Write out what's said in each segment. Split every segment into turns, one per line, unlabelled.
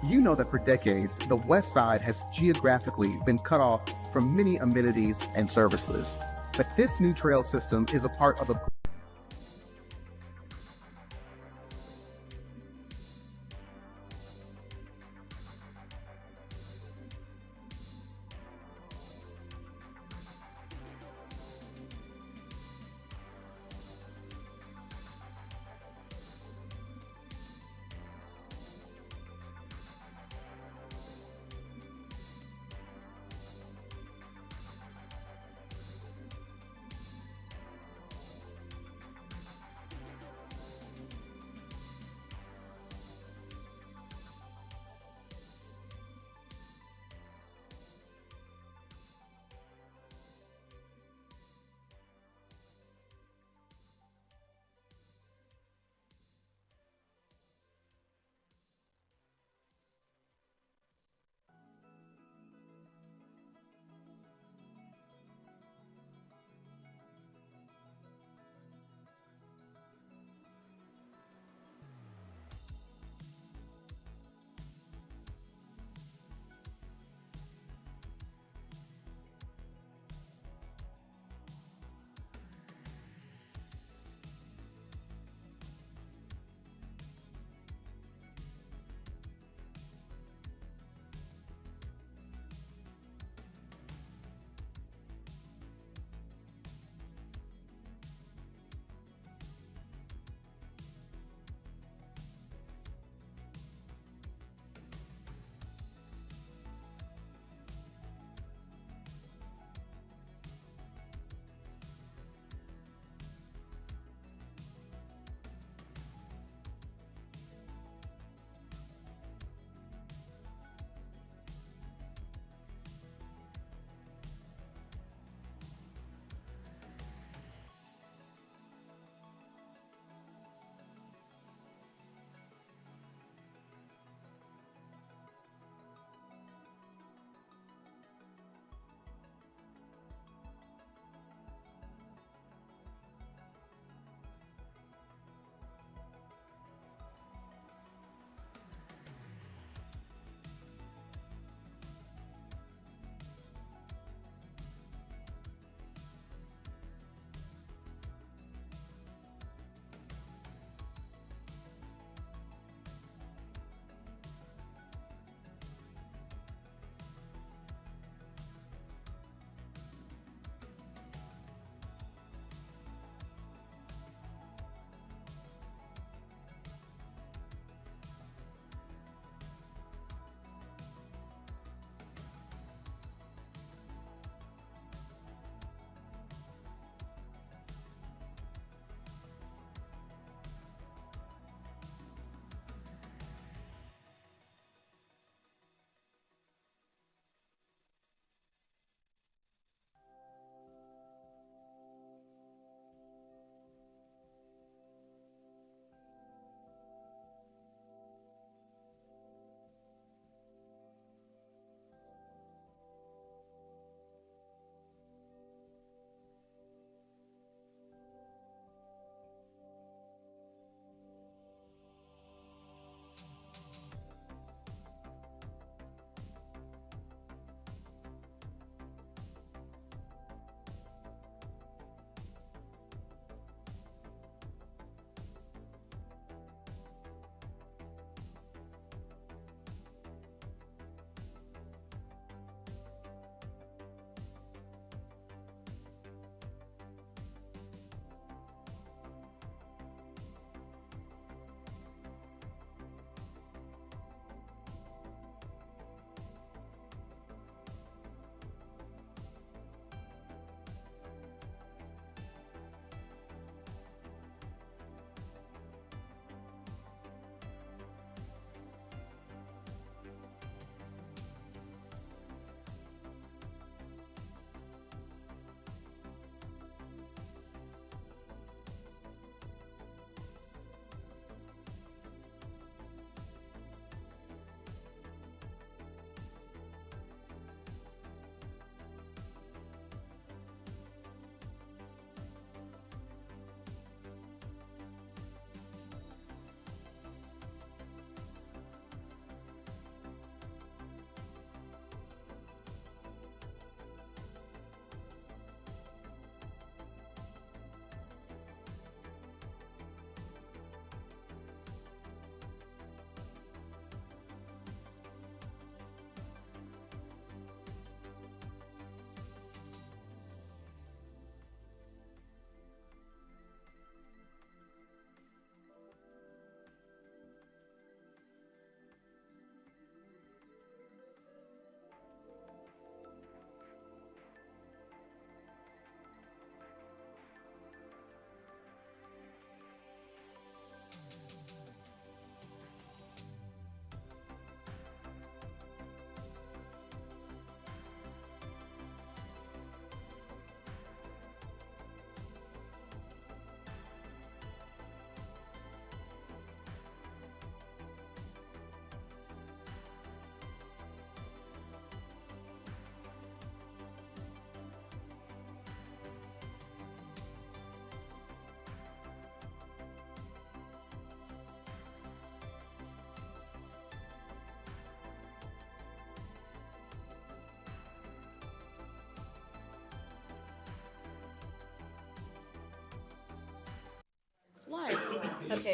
You know that for decades, the West Side has geographically been cut off from many amenities and services. But this new trail system is a part of a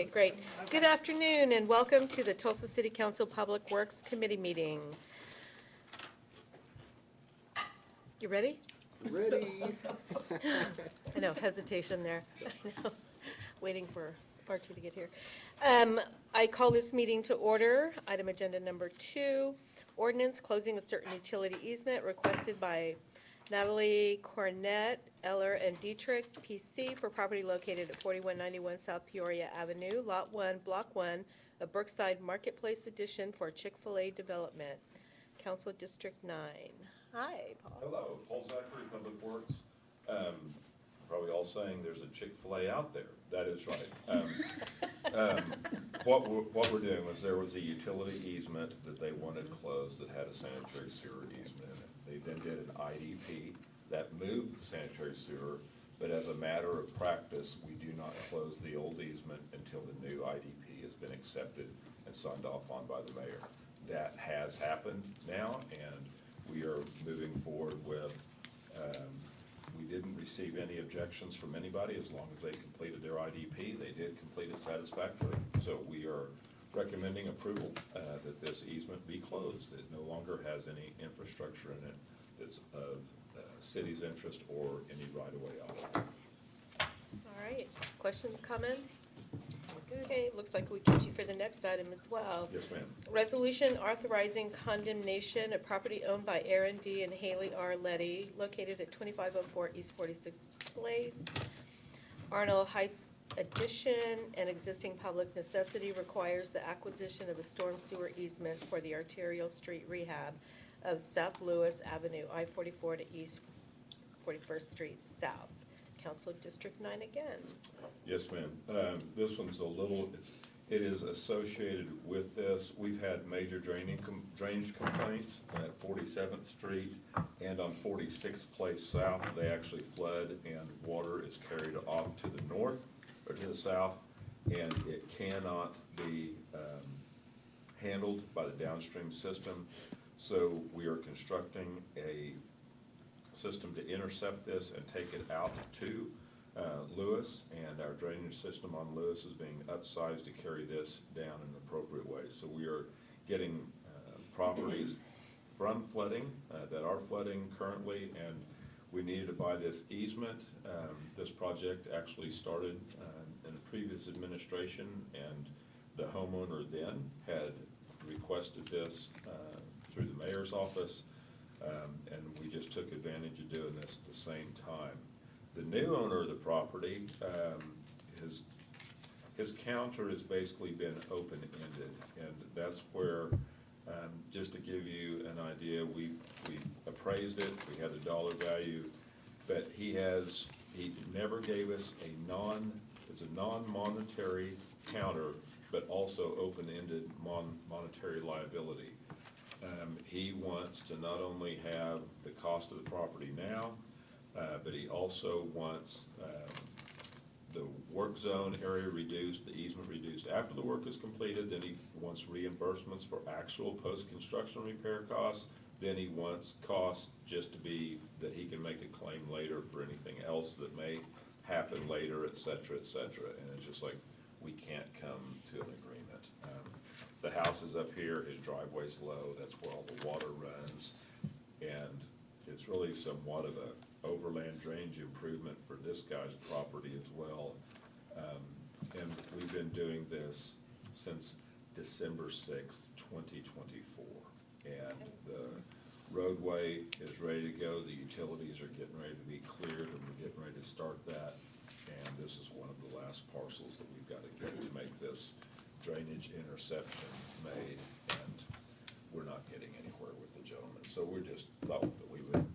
Okay, great. Good afternoon and welcome to the Tulsa City Council Public Works Committee meeting. You ready?
Ready?
I know, hesitation there. I know, waiting for Archie to get here. I call this meeting to order. Item agenda number 2, ordinance closing a certain utility easement requested by Natalie Cornett, Eller, and Dietrich, PC, for property located at 4191 South Peoria Avenue, Lot 1, Block 1 of Brookside Marketplace Edition for Chick-fil-A development. Council District 9. Hi, Paul.
Hello, Paul Zachary, Public Works. Probably all saying there's a Chick-fil-A out there. That is right. What we're doing was there was a utility easement that they wanted closed that had a sanitary sewer easement in it. They then did an IDP that moved the sanitary sewer, but as a matter of practice, we do not close the old easement until the new IDP has been accepted and signed off on by the mayor. That has happened now, and we are moving forward with, we didn't receive any objections from anybody as long as they completed their IDP. They did complete it satisfactorily. So we are recommending approval that this easement be closed. It no longer has any infrastructure in it that's of city's interest or any right-of-way on it.
All right, questions, comments? Okay, looks like we get you for the next item as well.
Yes, ma'am.
Resolution authorizing condemnation of property owned by Aaron D. and Haley R. Letty, located at 2504 East 46th Place. Arnold Heights addition and existing public necessity requires the acquisition of a storm sewer easement for the arterial street rehab of South Lewis Avenue, I-44 to East 41st Street South. Council District 9 again.
Yes, ma'am. This one's a little, it is associated with this. We've had major drainage complaints at 47th Street and on 46th Place South. They actually flood and water is carried off to the north or to the south, and it cannot be handled by the downstream system. So we are constructing a system to intercept this and take it out to Lewis, and our drainage system on Lewis is being upsized to carry this down in an appropriate way. So we are getting properties from flooding that are flooding currently, and we needed to buy this easement. This project actually started in the previous administration, and the homeowner then had requested this through the mayor's office. And we just took advantage of doing this at the same time. The new owner of the property, his counter has basically been open-ended, and that's where, just to give you an idea, we appraised it, we had the dollar value, but he never gave us it's a non-monetary counter, but also open-ended monetary liability. He wants to not only have the cost of the property now, but he also wants the work zone area reduced, the easement reduced after the work is completed. Then he wants reimbursements for actual post-construction repair costs. Then he wants costs just to be that he can make a claim later for anything else that may happen later, et cetera, et cetera. And it's just like, we can't come to an agreement. The house is up here, his driveway's low, that's where all the water runs, and it's really somewhat of a overland drainage improvement for this guy's property as well. And we've been doing this since December 6th, 2024. And the roadway is ready to go, the utilities are getting ready to be cleared, and we're getting ready to start that. And this is one of the last parcels that we've got to get to make this drainage interception made, and we're not getting anywhere with the gentleman. So we just thought that we would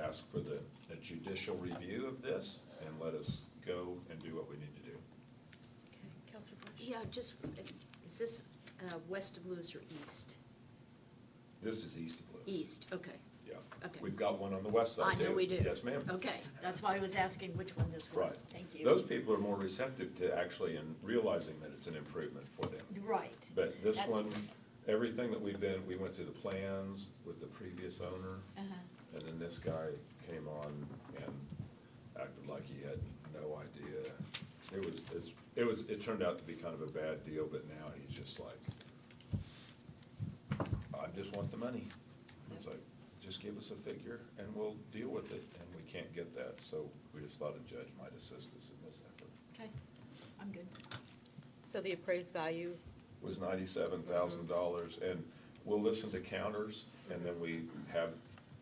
ask for a judicial review of this and let us go and do what we need to do.
Okay, Councilor Bush.
Yeah, just, is this west of Lewis or east?
This is east of Lewis.
East, okay.
Yeah.
Okay.
We've got one on the west side too.
I know we do.
Yes, ma'am.
Okay, that's why I was asking which one this was.
Right.
Thank you.
Those people are more receptive to actually and realizing that it's an improvement for them.
Right.
But this
That's-
one, everything that we went through the plans with the previous owner, and then this guy came on and acted like he had no idea It turned out to be kind of a bad deal, but now he's just like, I just want the money. It's like, just give us a figure and we'll deal with it, and we can't get that, so we just thought a judge might assist us in this effort.
Okay, I'm good.
So the appraised value,
Was $97,000, and we'll listen to counters, and then we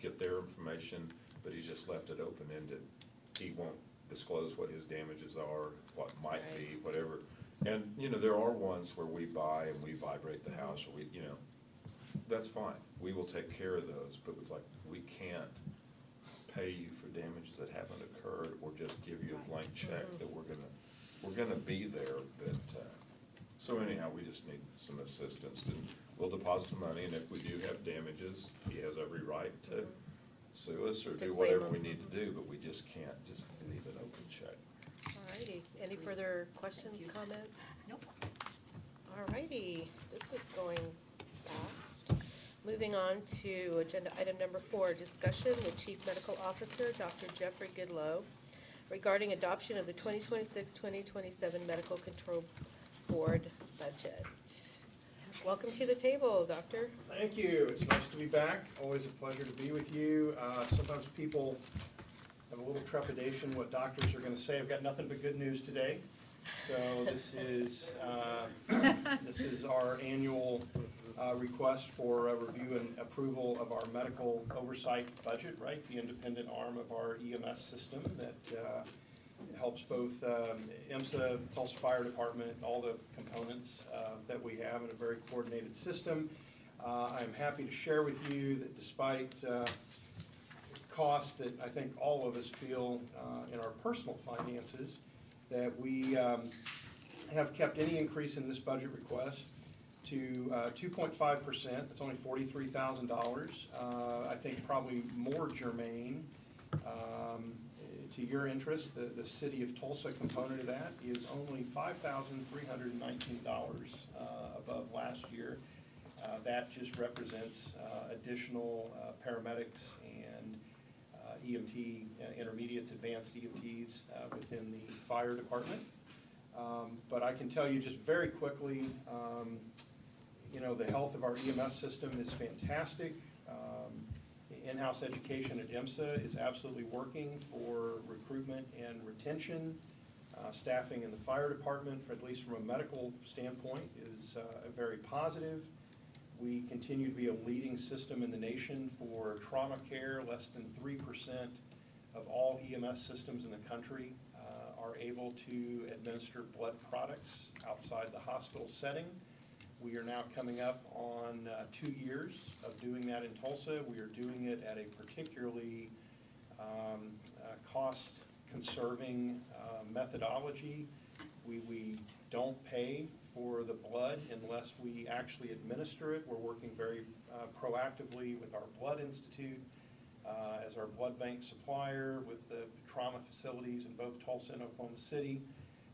get their information, but he's just left it open-ended. He won't disclose what his damages are, what might be, whatever. And, there are ones where we buy and we vibrate the house, or that's fine. We will take care of those, but it's like, we can't pay you for damages that haven't occurred, or just give you a blank check that we're gonna be there, but, so anyhow, we just need some assistance, and we'll deposit the money, and if we do have damages, he has every right to sue us or
To
do
claim
whatever
them.
we need to do, but we just can't just leave an open check.
all righty. Any further questions, comments?
Nope.
All righty, this is going fast. Moving on to agenda item number 4, discussion with Chief Medical Officer, Dr. Jeffrey Goodlow, regarding adoption of the 2026-2027 Medical Control Board budget. Welcome to the table, Doctor.
Thank you. It's nice to be back. Always a pleasure to be with you. Sometimes people have a little trepidation what doctors are going to say. I've got nothing but good news today. So this is our annual request for review and approval of our medical oversight budget, right? The independent arm of our EMS system that helps both IMSA, Tulsa Fire Department, all the components that we have in a very coordinated system. I'm happy to share with you that despite costs that I think all of us feel in our personal finances, that we have kept any increase in this budget request to 2.5%. That's only $43,000. I think probably more germane to your interest, the city of Tulsa component of that is only $5,319 above last year. That just represents additional paramedics and EMT, intermediates, advanced EMTs within the fire department. But I can tell you just very quickly, the health of our EMS system is fantastic. In-house education at IMSA is absolutely working for recruitment and retention. Staffing in the fire department, at least from a medical standpoint, is very positive. We continue to be a leading system in the nation for trauma care. Less than 3% of all EMS systems in the country are able to administer blood products outside the hospital setting. We are now coming up on 2 years of doing that in Tulsa. We are doing it at a particularly cost-conserving methodology. We don't pay for the blood unless we actually administer it. We're working very proactively with our Blood Institute as our blood bank supplier with the trauma facilities in both Tulsa and Oklahoma City,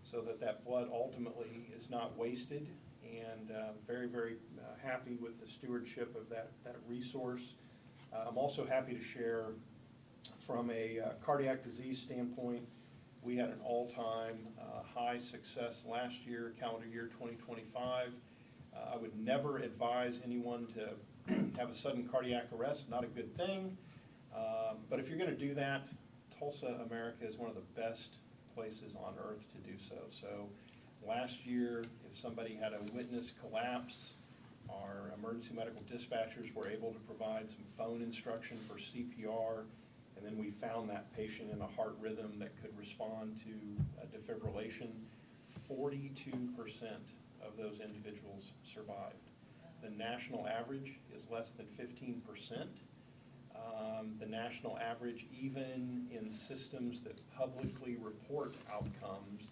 so that blood ultimately is not wasted. And very, very happy with the stewardship of that resource. I'm also happy to share from a cardiac disease standpoint, we had an all-time high success last year, calendar year 2025. I would never advise anyone to have a sudden cardiac arrest, not a good thing. But if you're going to do that, Tulsa, America is one of the best places on earth to do so. So last year, if somebody had a witness collapse, our emergency medical dispatchers were able to provide some phone instruction for CPR, and then we found that patient in a heart rhythm that could respond to defibrillation. 42% of those individuals survived. The national average is less than 15%. The national average, even in systems that publicly report outcomes,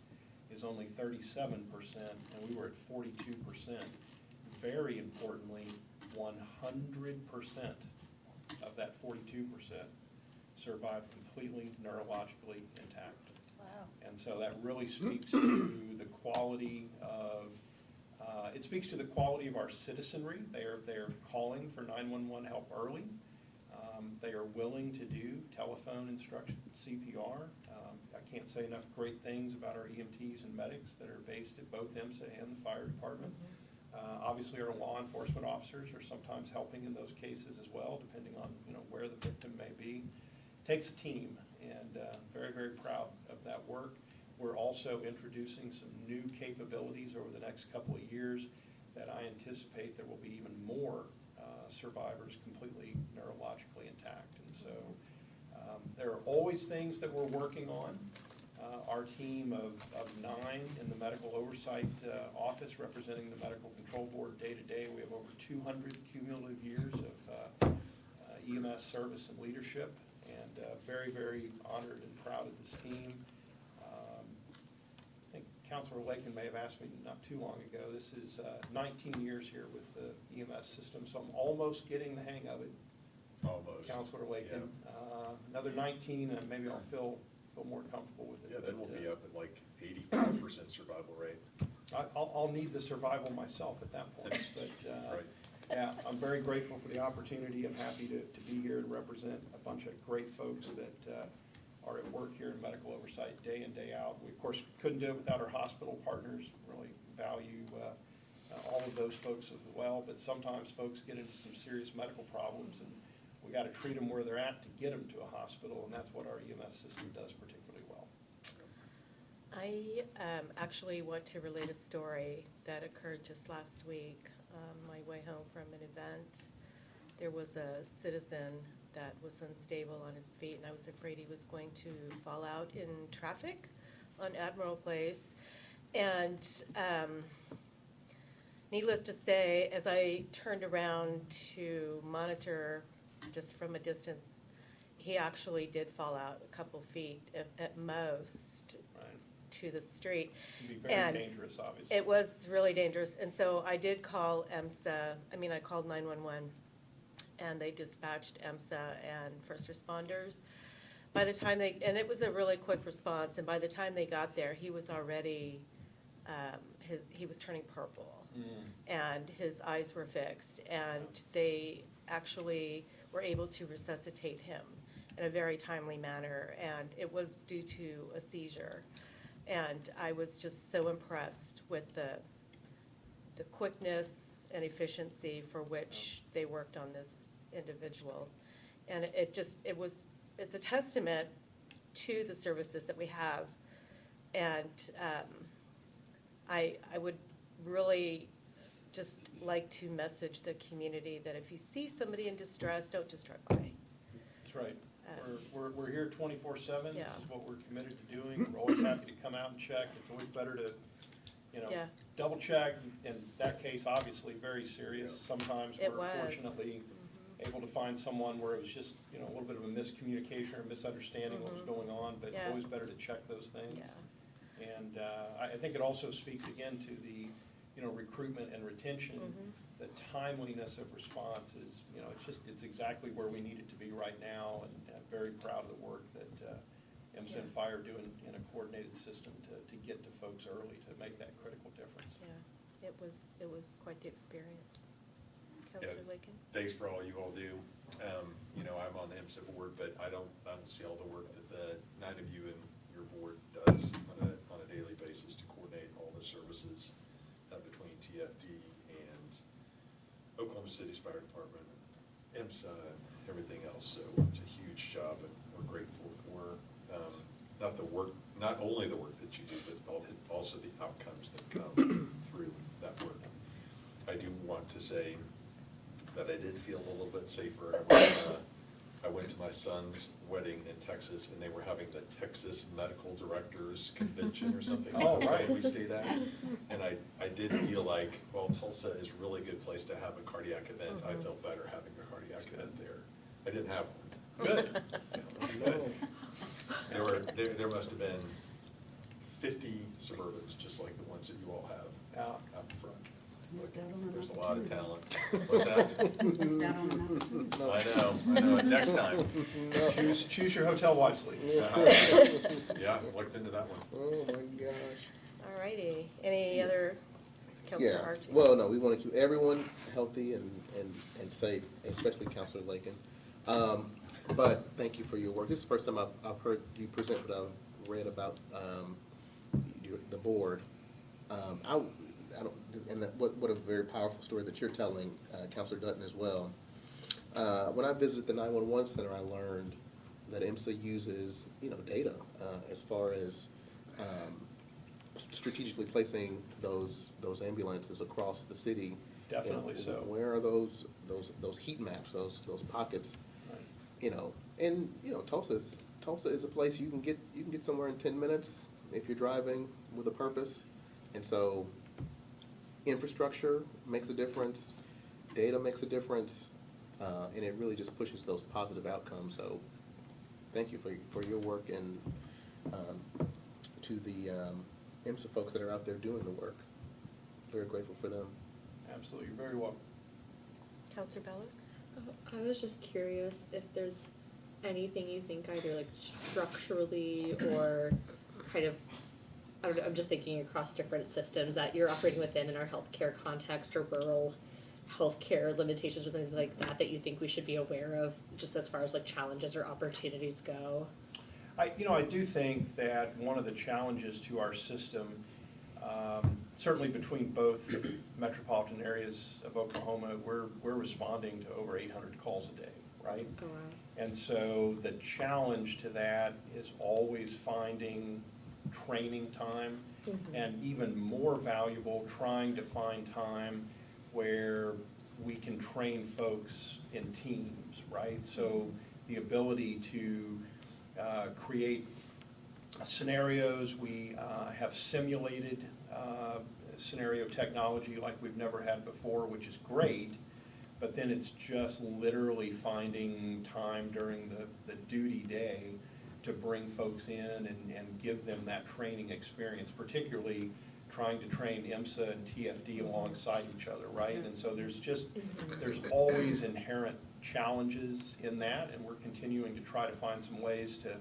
is only 37%, and we were at 42%. Very importantly, 100% of that 42% survived completely neurologically intact.
Wow.
And so that really speaks to the quality of, it speaks to the quality of our citizenry. They're calling for 911 help early. They are willing to do telephone instruction CPR. I can't say enough great things about our EMTs and medics that are based at both IMSA and the fire department. Obviously, our law enforcement officers are sometimes helping in those cases as well, depending on, where the victim may be. Takes a team, and very, very proud of that work. We're also introducing some new capabilities over the next couple of years that I anticipate there will be even more survivors completely neurologically intact. And so there are always things that we're working on. Our team of 9 in the medical oversight office representing the medical control board day to day, we have over 200 cumulative years of EMS service and leadership, and very, very honored and proud of this team. I think Councilor Lakin may have asked me not too long ago, this is 19 years here with the EMS system, so I'm almost getting the hang of it.
Almost.
Councilor Lakin.
Yeah.
Another 19, and maybe I'll feel more comfortable with it.
Yeah, then we'll
But,
be up at like 85% survival rate.
I'll need the survival myself at that point, but,
Right.
yeah, I'm very grateful for the opportunity. I'm happy to be here and represent a bunch of great folks that are at work here in medical oversight day in, day out. We, of course, couldn't do it without our hospital partners, really value all of those folks as well, but sometimes folks get into some serious medical problems, and we gotta treat them where they're at to get them to a hospital, and that's what our EMS system does particularly well.
I actually want to relate a story that occurred just last week. My way home from an event, there was a citizen that was unstable on his feet, and I was afraid he was going to fall out in traffic on Admiral Place. And needless to say, as I turned around to monitor just from a distance, he actually did fall out a couple feet at most
Right.
to the street.
It can be very
And
dangerous, obviously.
it was really dangerous, and so I did call EMSA, I called 911, and they dispatched EMSA and first responders. By the time and it was a really quick response, and by the time they got there, he was already, he was turning purple, and his eyes were fixed, and they actually were able to resuscitate him in a very timely manner, and it was due to a seizure. And I was just so impressed with the quickness and efficiency for which they worked on this individual. And it's a testament to the services that we have. And I would really just like to message the community that if you see somebody in distress, don't just drive by.
That's right. We're here 24/7.
Yeah.
This is what we're committed to doing. We're always happy to come out and check. It's always better to,
Yeah.
double check. In that case, obviously, very serious. Sometimes
It
we're
was.
fortunately able to find someone where it was just, a little bit of a miscommunication or misunderstanding what was going on, but it's
Yeah.
always better to check those things.
Yeah.
And I think it also speaks again to the, recruitment and retention. The timeliness of response is, it's exactly where we need it to be right now, and I'm very proud of the work that IMSA and
Yeah.
Fire do in a coordinated system to get to folks early to make that critical difference.
Yeah, it was quite the experience.
Yeah,
Counselor Lakin?
thanks for all you all do. I'm on the IMSA board, but I don't see all the work that the 9 of you and your board does on a daily basis to coordinate all the services between TFD and Oklahoma City's fire department, IMSA, and everything else. So it's a huge job, and we're grateful for not only the work that you do, but also the outcomes that come through that work. I do want to say that I did feel a little bit safer. I went to my son's wedding in Texas, and they were having the Texas Medical Directors Convention or something.
Oh, right.
We stayed at. And I did feel like, well, Tulsa is a really good place to have a cardiac event. I felt better having a cardiac event there. I didn't have one.
Good.
There must have been 50 Suburbans, just like the ones that you all have out front.
Missed out on an
There's a lot of
opportunity.
talent. What's that?
Missed out on an opportunity.
I know, next time.
Choose your hotel wisely.
Yeah, looked into that one.
Oh, my gosh.
All righty. Any other, Counselor
Yeah,
Archie?
well, no, we want to keep everyone healthy and safe, especially Counselor Lakin.
But thank you for your work. This is the first time I've heard you present, but I've read about the board. I don't, and what a very powerful story that you're telling, Counselor Dutton, as well. When I visited the 911 center, I learned that IMSA uses, data as far as strategically placing those ambulances across the city.
Definitely so.
Where are those heat maps, those pockets?
Right.
Tulsa is a place you can get somewhere in 10 minutes if you're driving with a purpose. And so infrastructure makes a difference, data makes a difference, and it really just pushes those positive outcomes. So thank you for your work, and to the IMSA folks that are out there doing the work. Very grateful for them.
Absolutely, you're very welcome.
Counselor Bellis?
I was just curious if there's anything you think either like structurally or kind of, I don't know, I'm just thinking across different systems that you're operating within in our healthcare context or rural healthcare limitations or things like that that you think we should be aware of just as far as like challenges or opportunities go?
I do think that one of the challenges to our system, certainly between both metropolitan areas of Oklahoma, we're responding to over 800 calls a day, right?
Oh, wow.
And so the challenge to that is always finding training time, and even more valuable, trying to find time where we can train folks in teams, right? So the ability to create scenarios. We have simulated scenario technology like we've never had before, which is great, but then it's just literally finding time during the duty day to bring folks in and give them that training experience, particularly trying to train IMSA and TFD alongside each other, right? And so there's always inherent challenges in that, and we're continuing to try to find some ways to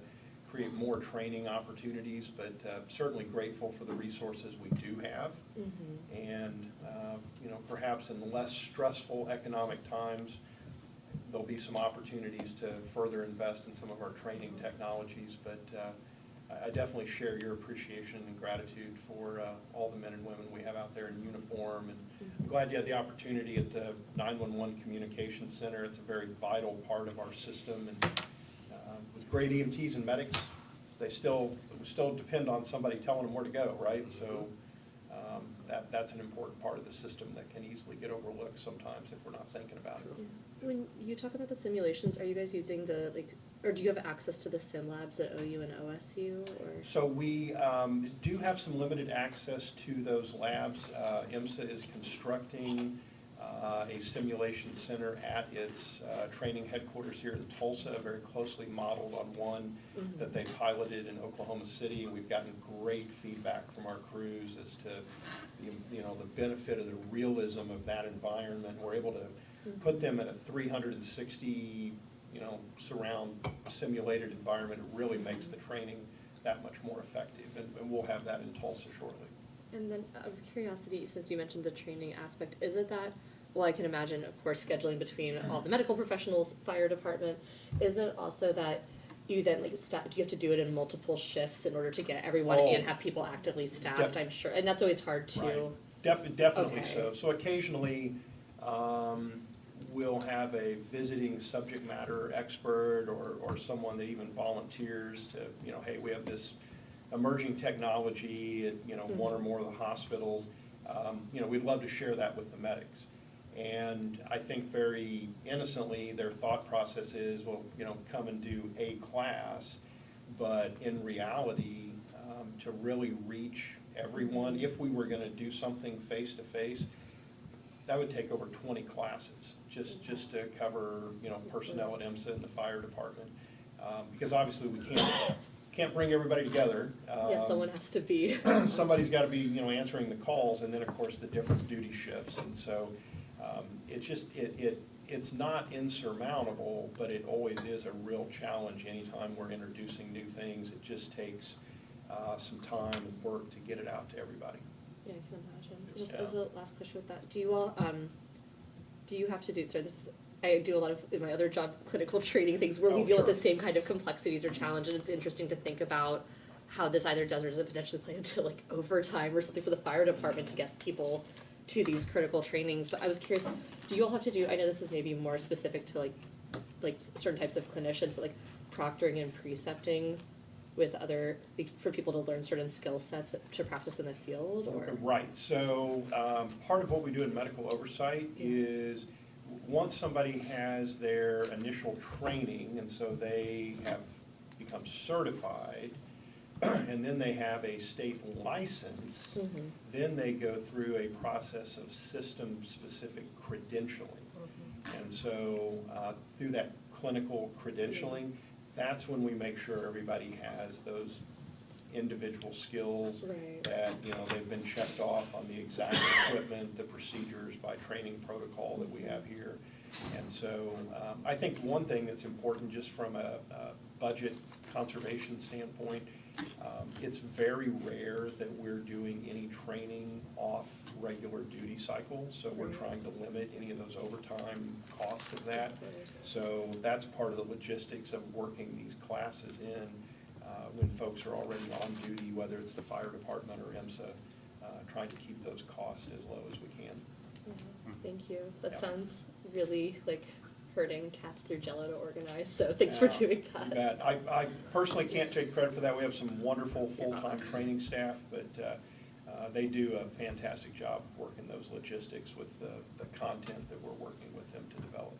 create more training opportunities, but certainly grateful for the resources we do have. And, perhaps in less stressful economic times, there'll be some opportunities to further invest in some of our training technologies, but I definitely share your appreciation and gratitude for all the men and women we have out there in uniform, and I'm glad you had the opportunity at the 911 Communications Center. It's a very vital part of our system, and with great EMTs and medics, we still depend on somebody telling them where to go, right? So that's an important part of the system that can easily get overlooked sometimes if we're not thinking about it.
When you talk about the simulations, are you guys using or do you have access to the sim labs at OU and OSU, or?
So we do have some limited access to those labs. IMSA is constructing a simulation center at its training headquarters here in Tulsa, very closely modeled on one that they piloted in Oklahoma City. We've gotten great feedback from our crews as to the benefit of the realism of that environment. We're able to put them in a 360 surround simulated environment. It really makes the training that much more effective, and we'll have that in Tulsa shortly.
And then out of curiosity, since you mentioned the training aspect, is it that, well, I can imagine, of course, scheduling between all the medical professionals, fire department, is it also that you then, do you have to do it in multiple shifts in order to get everyone and have people actively staffed, I'm sure, and that's always hard too.
Right. Definitely
Okay.
so. So occasionally, we'll have a visiting subject matter expert or someone that even volunteers to, hey, we have this emerging technology at, one or more of the hospitals. We'd love to share that with the medics. And I think very innocently, their thought process is, well, come and do a class. But in reality, to really reach everyone, if we were gonna do something face-to-face, that would take over 20 classes, just to cover, personnel at IMSA and the fire department. Because obviously we can't bring everybody together.
Yes, someone has to be.
Somebody's gotta be, answering the calls, and then, of course, the different duty shifts. And so, it's not insurmountable, but it always is a real challenge anytime we're introducing new things. It just takes some time and work to get it out to everybody.
Yeah, I can imagine. Just as a last question with that, do you all, do you have to do, sorry, this is I do a lot of, in my other job, clinical training things where we
Oh,
deal with the
sure.
same kind of complexities or challenge, and it's interesting to think about how this either does or doesn't potentially play into like overtime or something for the fire department to get people to these critical trainings. But I was curious, do you all have to do, I know this is maybe more specific to like certain types of clinicians, but like proctoring and precepting with other, like, for people to learn certain skill sets to practice in the field, or?
Right, so part of what we do in medical oversight is once somebody has their initial training, and so they have become certified, and then they have a state license,
Mhm.
then they go through a process of system-specific credentialing. And so through that clinical credentialing, that's when we make sure everybody has those individual skills
Right.
that, you know, they've been checked off on the exact equipment, the procedures by training protocol that we have here. And so I think one thing that's important just from a budget conservation standpoint, it's very rare that we're doing any training off regular duty cycles, so we're trying to limit any of those overtime costs of that.
Of course.
So that's part of the logistics of working these classes in when folks are already on duty, whether it's the fire department or IMSA, trying to keep those costs as low as we can.
Thank you. That
Yeah.
sounds really like herding cats through Jello to organize, so thanks for
Yeah,
doing
you
that.
bet. I personally can't take credit for that. We have some wonderful full-time training staff, but they do a fantastic job working those logistics with the content that we're working with them to develop.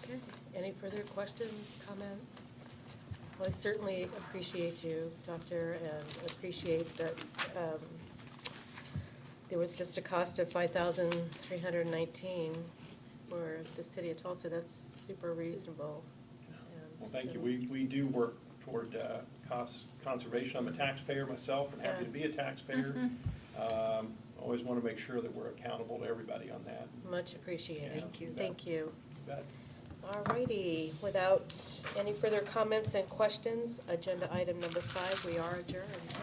Okay, any further questions, comments? Well, I certainly appreciate you, Doctor, and appreciate that there was just a cost of $5,319 for the city of Tulsa. That's super reasonable. And
Well, thank you.
so-
We do work toward cost conservation. I'm a taxpayer myself and happy to be a taxpayer. Always want to make sure that we're accountable to everybody on that.
Much appreciated.
Yeah, Thank you.
Thank you.
You bet.
All righty, without any further comments and questions, agenda item number 5, we are adjourned.